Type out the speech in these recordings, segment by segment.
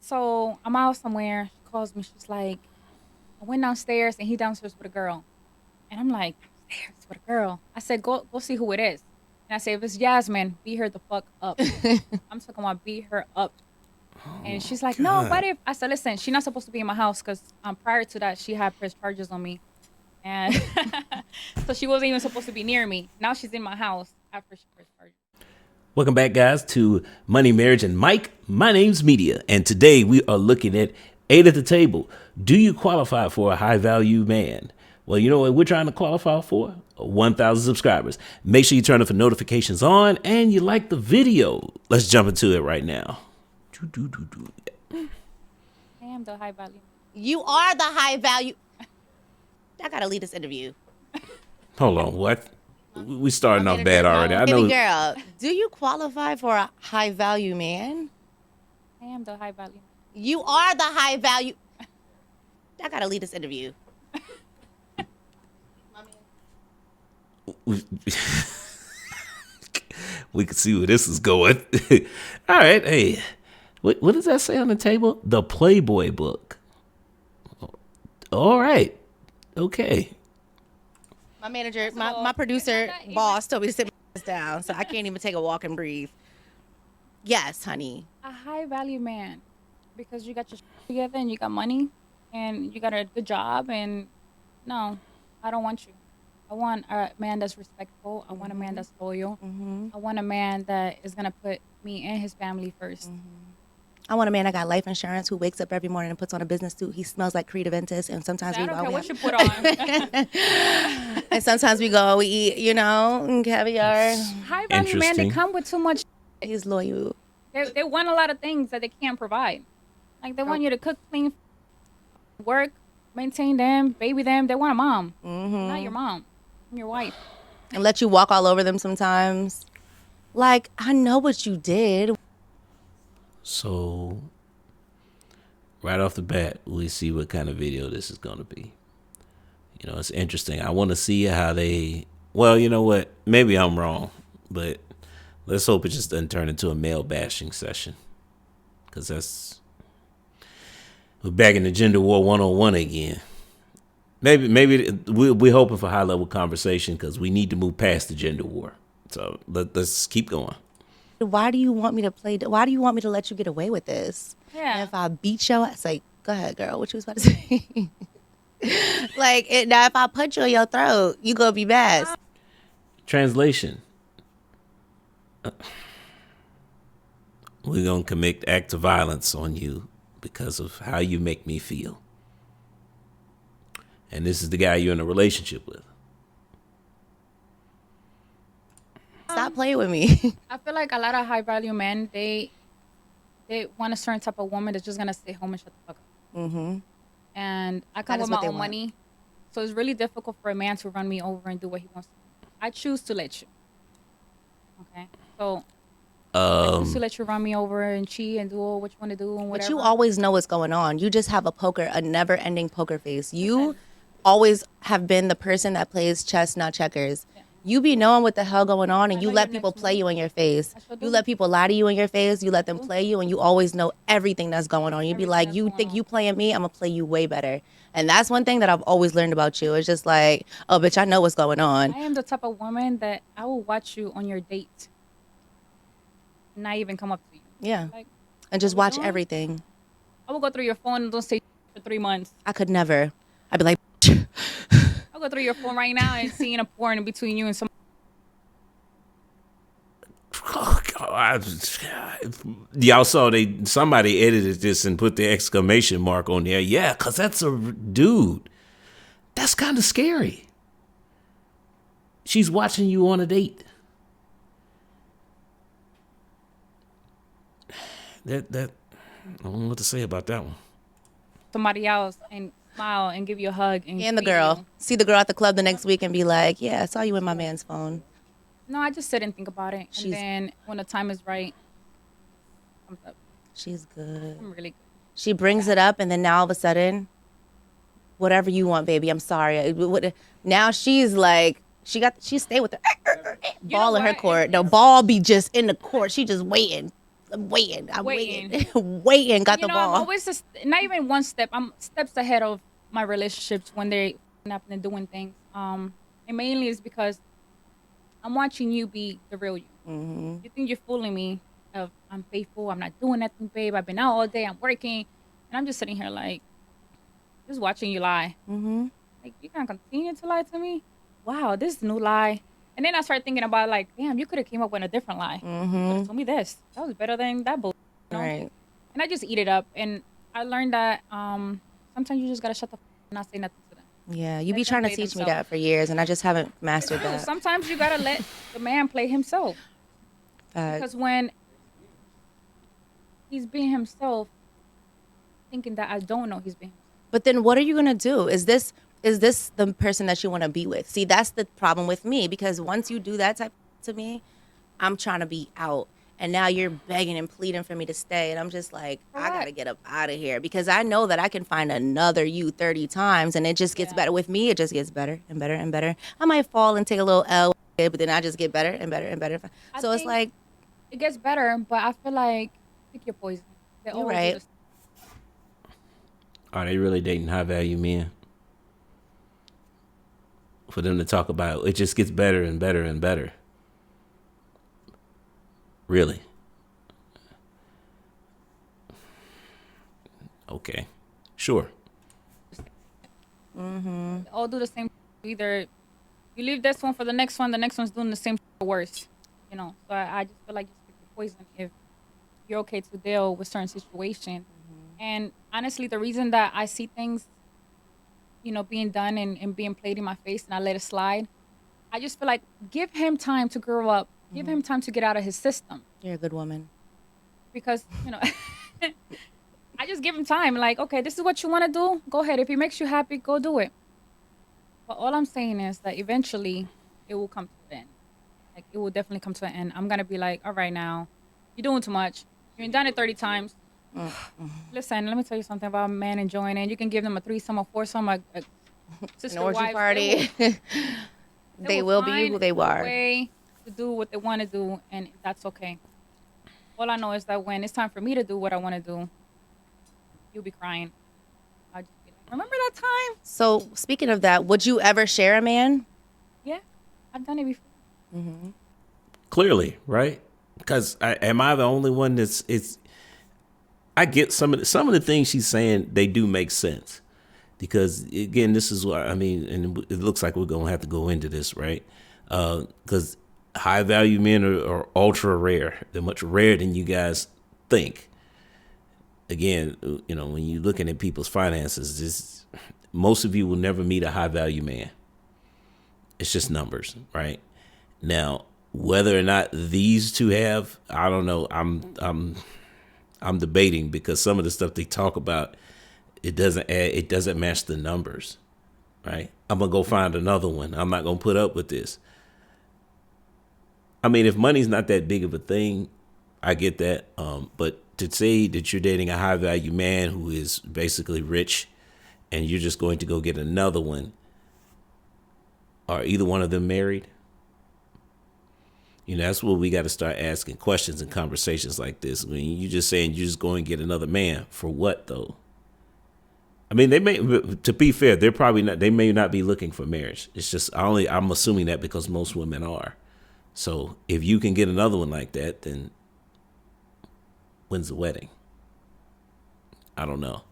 So I'm out somewhere. She calls me. She's like, I went downstairs and he downstairs with a girl. And I'm like, downstairs with a girl. I said, go see who it is. And I said, if it's Jasmine, beat her the fuck up. I'm talking about beat her up. And she's like, no, what if? I said, listen, she's not supposed to be in my house because prior to that, she had pressed charges on me. And so she wasn't even supposed to be near me. Now she's in my house after she pressed charges. Welcome back, guys, to Money, Marriage, and Mike. My name's Media, and today we are looking at 8 at the table. Do you qualify for a high-value man? Well, you know what we're trying to qualify for? 1,000 subscribers. Make sure you turn the notifications on and you like the video. Let's jump into it right now. I am the high value. You are the high value. I gotta lead this interview. Hold on, what? We starting off bad already. I know. Girl, do you qualify for a high value man? I am the high value. You are the high value. I gotta lead this interview. We can see where this is going. All right, hey, what does that say on the table? The Playboy book. All right, okay. My manager, my producer, boss told me to sit my ass down, so I can't even take a walk and breathe. Yes, honey. A high value man, because you got your shit together and you got money and you got a good job. And no, I don't want you. I want a man that's respectful. I want a man that's loyal. I want a man that is gonna put me and his family first. I want a man that got life insurance who wakes up every morning and puts on a business suit. He smells like Creed Aventus, and sometimes I we don't go. care what you put on. And sometimes we eat, caviar. High value man, they come with too much. He's loyal. They want a lot of things that they can't provide. Like they want you to cook, clean, work, maintain them, baby them. They want a mom, not your mom. I'm your wife. And let you walk all over them sometimes. Like, I know what you did. So, right off the bat, we see what kind of video this is going to be. You know, it's interesting. I want to see how well, you know what? Maybe I'm wrong, but let's hope it just doesn't turn into a male bashing session. Because we're back in the gender war 101 again. Maybe we're hoping for high level conversation because we need to move past the gender war. So let's keep going. Why do you want me to why do you want me to let you get away with this? Yeah. And if I beat your ass, like, go ahead, girl, what you was about to say? Now if I punch you in your throat, you gonna be mad. Translation. We're gonna commit acts of violence on you because of how you make me feel. And this is the guy you're in a relationship with. Stop playing with me. I feel like a lot of high value men, they want a certain type of woman that's just gonna stay home and shut the fuck up. And I come with my own money, so it's really difficult for a man to run me over and do what he wants to do. I choose to let you. Okay, so I choose to let you run me over and cheat and do what you want to do and whatever. But you always know what's going on. You just have a never-ending poker face. You always have been the person that plays chess, not checkers. Yeah. You be knowing what the hell going on, and you let people play you in your face. You let people lie to you in your face. You let them play you, and you always know everything that's going on. You be like, you think you playing me? I'm going to play you way better. And that's one thing that I've always learned about you. It's just like, oh, bitch, I know what's going on. I am the type of woman that I will watch you on your date, not even come up to you. Yeah. And just watch everything. I will go through your phone and don't say for 3 months. I could never. I'd be like, I'll go through your phone right now and seeing a porn in between you and some. Oh, God. Y'all saw somebody edited this and put the exclamation mark on there. Yeah, because that's a dude. That's kind of scary. She's watching you on a date. That I don't know what to say about that one. Somebody else and smile and give you a hug. And the girl. See the girl at the club the next week and be like, yeah, I saw you in my man's phone. No, I just sit and think about it. And then when the time is right, it comes up. She's good. I'm really good. She brings it up, and then now all of a sudden, whatever you want, baby, I'm sorry. Now she's like, she stay with the ball in her court. The ball be just in the court. She just waiting. I'm Waiting. waiting, waiting. Got the I'm ball. always just not even one step. I'm steps ahead of my relationships when they up and doing things. And mainly is because I'm watching you be the real you. Mm-hmm. You think you're fooling me of I'm faithful, I'm not doing nothing, babe. I've been out all day, I'm working, and I'm just sitting here like just watching you lie. Mm-hmm. Like you gonna continue to lie to me? Wow, this is a new lie. And then I start thinking about like, damn, you could have came up with a different lie. You could Mm-hmm. have told me this. That was better than that bull. You know? Right. And I just eat it up. And I learned that sometimes you just gotta shut the and not say nothing to them. Yeah, you Let be them trying to play teach me themselves. that for years, and I just haven't It's mastered true. that. Sometimes you gotta let the man play himself. Because Facts. when he's being himself, thinking that I don't know he's being himself. But then what are you gonna do? Is this the person that you want to be with? See, that's the problem with me, because once you do that type to me, I'm trying to be out. And now you're begging and pleading for me to stay. And I'm just like, I Correct. gotta get up out of here, because I know that I can find another you 30 times and it just gets Yeah. better. With me, it just gets better and better and better. I might fall and take a little L, but then I just get better and better and better. I So it's think like, it gets better, but I feel like pick your poison. They you're always do right. this. Are they really dating high value men? For them to talk about it just gets better and better and better. Really? Okay. Sure. Mm-hmm. They all do the same. Either you leave this one for the next one, the next one's doing the same or worse. You know. So I just feel like just pick your poison if you're okay to deal with certain situations. And honestly, the reason that I see things, being done and being played in my face and I let it slide, I just feel like give him time to grow up. Give him time to get out of his system. You're a good woman. Because, I just give him time. Like, okay, this is what you want to do. Go ahead. If it makes you happy, go do it. But all I'm saying is that eventually it will come to an end. Like, it will definitely come to an end. I'm going to be like, all right, now, you're doing too much. You've done it 30 times. Listen, let me tell you something about men enjoying it. You can give them a threesome, a foursome, a sister An orgy wives. party. They will be find who they a are. way to do what they want to do, and that's okay. All I know is that when it's time for me to do what I want to do, you'll be crying. I'll just be like, remember that time? So speaking of that, would you ever share a man? Yeah, I've done it before. Clearly, right? Because am I the only one that's it's? I get some of the things she's saying. They do make sense. Because again, this is what I mean, and it looks like we're gonna have to go into this, right? Because high value men are ultra rare. They're much rarer than you guys think. Again, when you're looking at people's finances, most of you will never meet a high value man. It's just numbers, right? Now, whether or not these two have, I don't know. I'm debating, because some of the stuff they talk about, it doesn't match the numbers, right? I'm gonna go find another one. I'm not gonna put up with this. I mean, if money's not that big of a thing, I get that. But to say that you're dating a high value man who is basically rich, and you're just going to go get another one, are either one of them married? That's where we got to start asking questions in conversations like this. I mean, you're just saying you're just going to get another man for what, though? I mean, they may. To be fair, they're probably not. They may not be looking for marriage. It's just I'm assuming that because most women are. So if you can get another one like that, then when's the wedding? I don't know.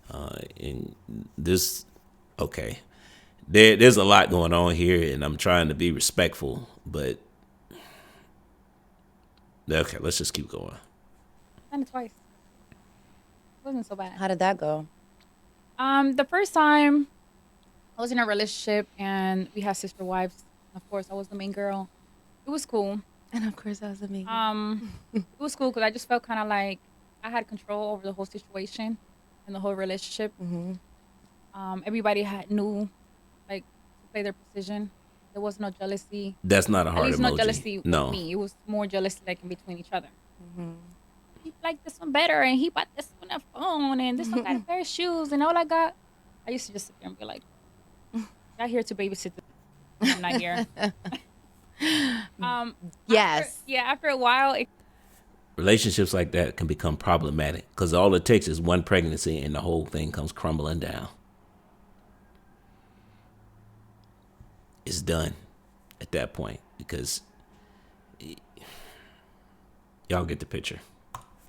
And this, okay, there's a lot going on here, and I'm trying to be respectful, but okay, let's just keep going. Done it twice. It wasn't so bad. How did that go? The first time I was in a relationship and we had sister wives. Of course, I was the main girl. It was cool. And of course, that was amazing. It was cool because I just felt kind of like I had control over the whole situation and the whole relationship. Everybody knew like to play their position. There was no jealousy. That's not a At heart least emoji. no jealousy No. with me. It was more jealousy like in between each other. He liked this one better, and he bought this one a phone, and this one got a pair of shoes, and all I got. I used to just sit there and be like, "Not here to babysit. I'm not here." Yes. After a while, relationships like that can become problematic because all it takes is one pregnancy and the whole thing comes crumbling down. It's done at that point because y'all get the picture.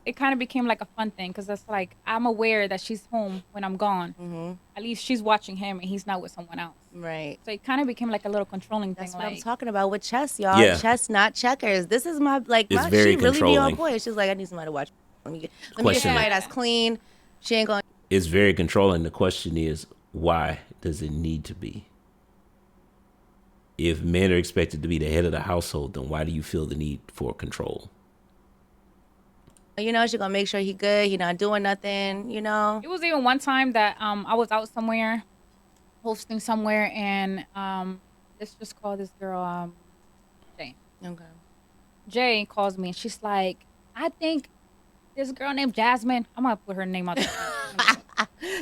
It kind of became like a fun thing because it's like I'm aware that she's home when I'm gone. Mm-hmm. At least she's watching him and he's not with someone else. Right. So it kind of became like a little controlling That's thing. what Like, I'm talking about with chess, y'all. Yeah. Chess, not checkers. This is my It's my very she really be on controlling. point. She's like, I need somebody to watch. Let me get Question somebody it. that's clean. She ain't going. It's very controlling. The question is, why does it need to be? If men are expected to be the head of the household, then why do you feel the need for control? You know, she gonna make sure he good. He not doing nothing. You know. it was even one time that I was out somewhere, hosting somewhere, and let's just call this girl Jay. Okay. Jay calls me and she's like, I think this girl named Jasmine. I'm gonna put her name out there.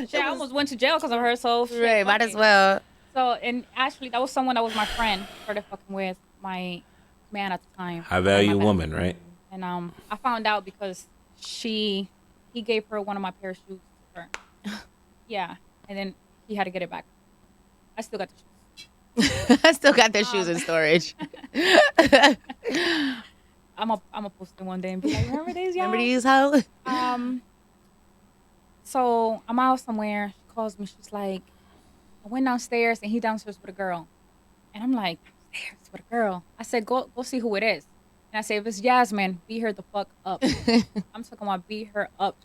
Shit, I almost went to jail because of her. So shit, Right. fuck Might as it. well. So, and actually, that was someone that was my friend. Started fucking with my man at the time. High value My woman, right? And I found out because he gave her one of my pair of shoes for her. Yeah, and then he had to get it back. I still got the shoes. I still got their shoes in storage. I'm a post it one day and be like, remember these, y'all? Remember these hoes? So I'm out somewhere. She calls me. She's like, I went downstairs and he downstairs with a girl. And I'm like, downstairs with a girl. I said, go see who it is. And I said, if it's Jasmine, beat her the fuck up. I'm talking about beat her up.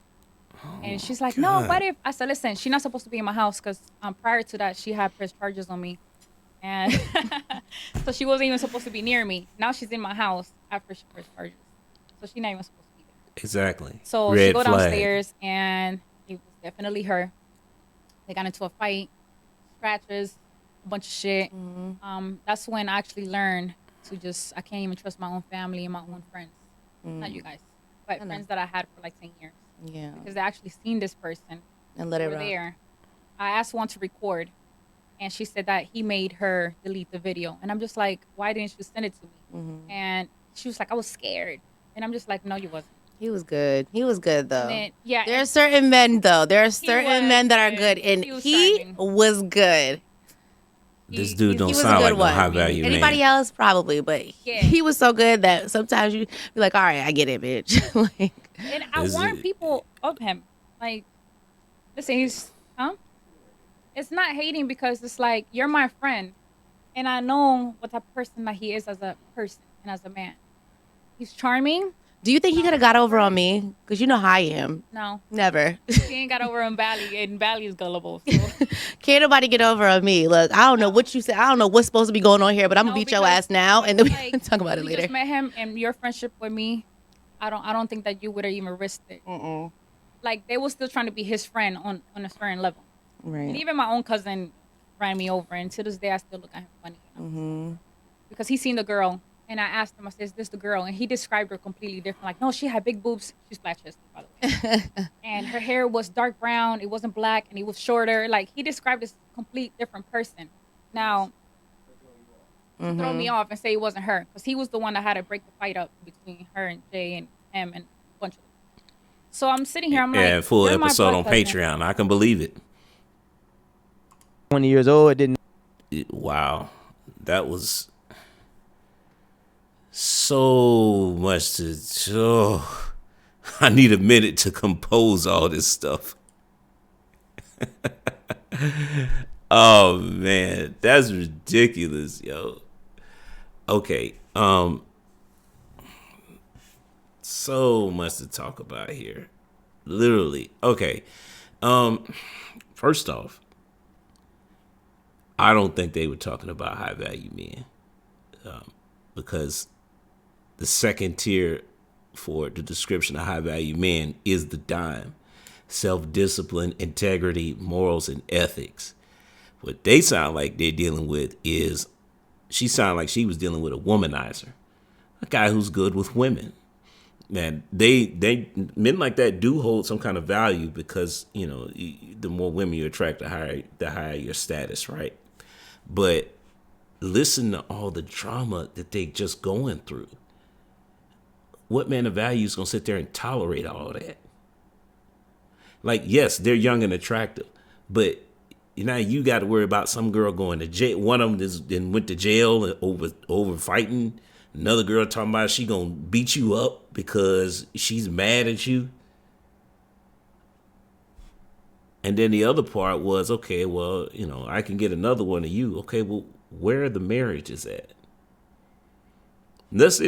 And she's like, no, what if? I said, listen, she's not supposed to be in my house because prior to that, she had pressed charges on me. And so she wasn't even supposed to be near me. Now she's in my house after she pressed charges. So she's not even supposed to be there. Exactly. So Red she go flag. downstairs and it was definitely her. They got into a fight, scratches, a bunch of shit. That's when I actually learned to I can't even trust my own family and my own friends. Not you guys, but friends that I had for like 10 years. Yeah. Because they actually seen this person. And let it Were rock. there. I asked one to record, and she said that he made her delete the video. And I'm just like, why didn't you send it to me? And she was like, I was scared. And I'm just like, no, you wasn't. He was good. He was good though. And then, yeah. There are certain men though. There are certain was men that are good. good, and He was he charming. was good. This dude don't he was a sound good like no one. high value Anybody man. else probably, but Yeah. he was so good that sometimes you be like, all right, I get it, bitch. Like, And I Is warn it- people of him. Like, listen, it's not hating because it's like, you're my friend. And I know what type of person that he is as a person and as a man. He's charming. do you think he could have got over on me? Because you know how I am. No, Never. he ain't got over on Bally, and Bally is gullible. So. Can't nobody get over on me. Look, I don't know what you said. I don't know what's supposed to be going on here, but I'm gonna No, beat your because ass now, and then we like, can talk about it we later. just met him, and your friendship with me, I don't think that you would have even risked it. Like, they were still trying to be his friend on a certain level. And Right. even my own cousin ran me over, and to this day, I still look at him funny. You know? Because he seen the girl, and I asked him, I said, is this the girl? And he described her completely different. Like, no, she had big boobs. She's flat-chested, by the way. And her hair was dark brown. It wasn't black, and it was shorter. Like, he described this complete different person. Now, to throw me off and say it wasn't her, because he was the one that had to break the fight up between her and Jay and him and a bunch of them. So I'm sitting here, I'm Yeah, like, full you're my episode blood on cousin. Patreon. I can believe it. 20 years old. It didn't. Wow, that was so much to. Oh, I need a minute to compose all this stuff. Oh man, that's ridiculous, yo. Okay, so much to talk about here. Literally. Okay. First off, I don't think they were talking about high value men, because the second tier for the description of high value men is the dime: self-discipline, integrity, morals, and ethics. What they sound like they're dealing with is, she sounded like she was dealing with a womanizer, a guy who's good with women. Man, they men like that do hold some kind of value because, you know, the more women you attract, the higher your status, right? But listen to all the drama that they just going through. what man of value is gonna sit there and tolerate all of that? Like, yes, they're young and attractive, but you got to worry about some girl going to jail. One of them then went to jail over fighting. Another girl talking about she gonna beat you up because she's mad at you. And then the other part was, okay, well, I can get another one of you. Okay, well, where are the marriages at? Unless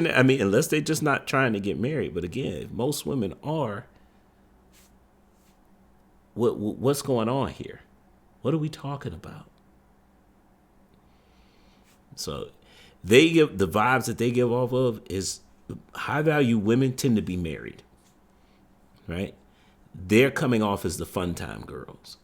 they're just not trying to get married. But again, if most women are, what's going on here? What are we talking about? So they give the vibes that they give off of is high value women tend to be married, right? They're coming off as the fun time girls.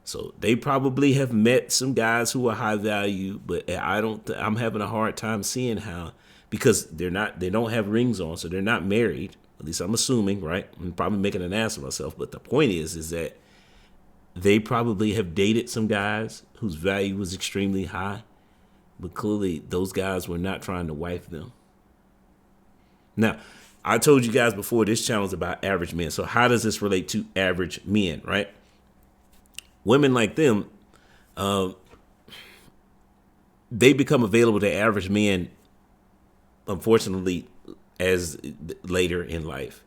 So they probably have met some guys who are high value, but I'm having a hard time seeing how, because they don't have rings on, so they're not married. At least I'm assuming, right? I'm probably making an ass of myself, but the point is that they probably have dated some guys whose value was extremely high, but clearly those guys were not trying to wife them. Now, I told you guys before, this channel is about average men. So how does this relate to average men, right? Women like them, they become available to average men, unfortunately, as later in life.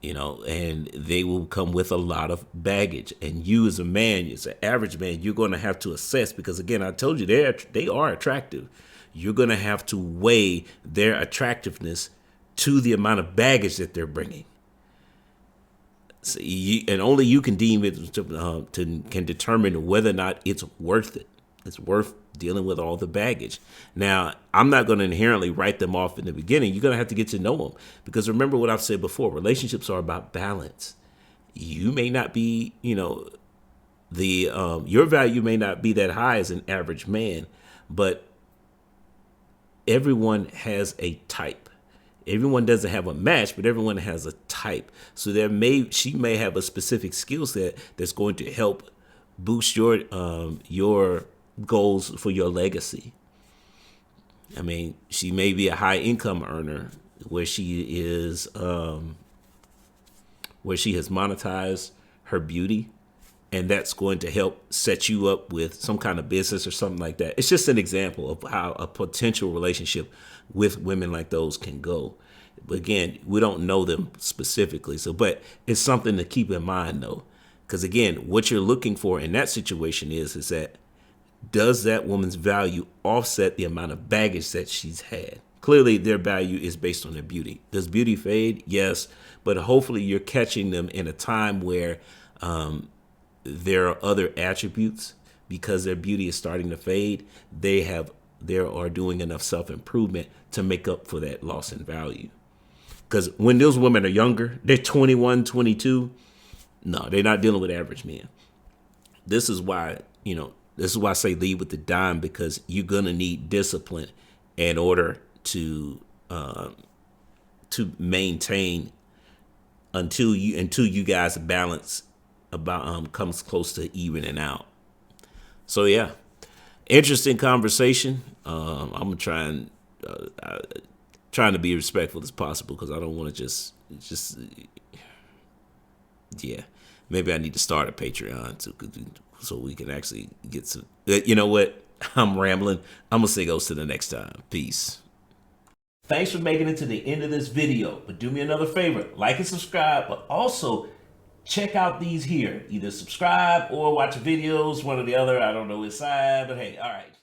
And they will come with a lot of baggage. And you as a man, as an average man, you're going to have to assess, because again, I told you they are attractive. You're going to have to weigh their attractiveness to the amount of baggage that they're bringing. So and only you can deem it can determine whether or not it's worth it. It's worth dealing with all the baggage. Now, I'm not going to inherently write them off in the beginning. You're going to have to get to know them, because remember what I've said before, relationships are about balance. You may not be, your value may not be that high as an average man, but everyone has a type. Everyone doesn't have a match, but everyone has a type. So she may have a specific skill set that's going to help boost your goals for your legacy. She may be a high income earner where she has monetized her beauty, and that's going to help set you up with some kind of business or something like that. It's just an example of how a potential relationship with women like those can go. But again, we don't know them specifically. But it's something to keep in mind though. Because again, what you're looking for in that situation is that, does that woman's value offset the amount of baggage that she's had? Clearly, their value is based on their beauty. Does beauty fade? Yes. But hopefully you're catching them in a time where there are other attributes, because their beauty is starting to fade. They are doing enough self-improvement to make up for that loss in value. Because when those women are younger, they're 21, 22, no, they're not dealing with average men. This is why I say lead with the dime, because you're going to need discipline in order to maintain until you guys balance about comes close to evening out. So yeah, interesting conversation. I'm trying to be respectful as possible, because I don't want to just yeah. Maybe I need to start a Patreon so we can actually get some. You know what? I'm rambling. I'm gonna say goes to the next time. Peace. Thanks for making it to the end of this video. But do me another favor, like and subscribe, but also check out these here. Either subscribe or watch videos, one or the other. I don't know which side, but hey, all right.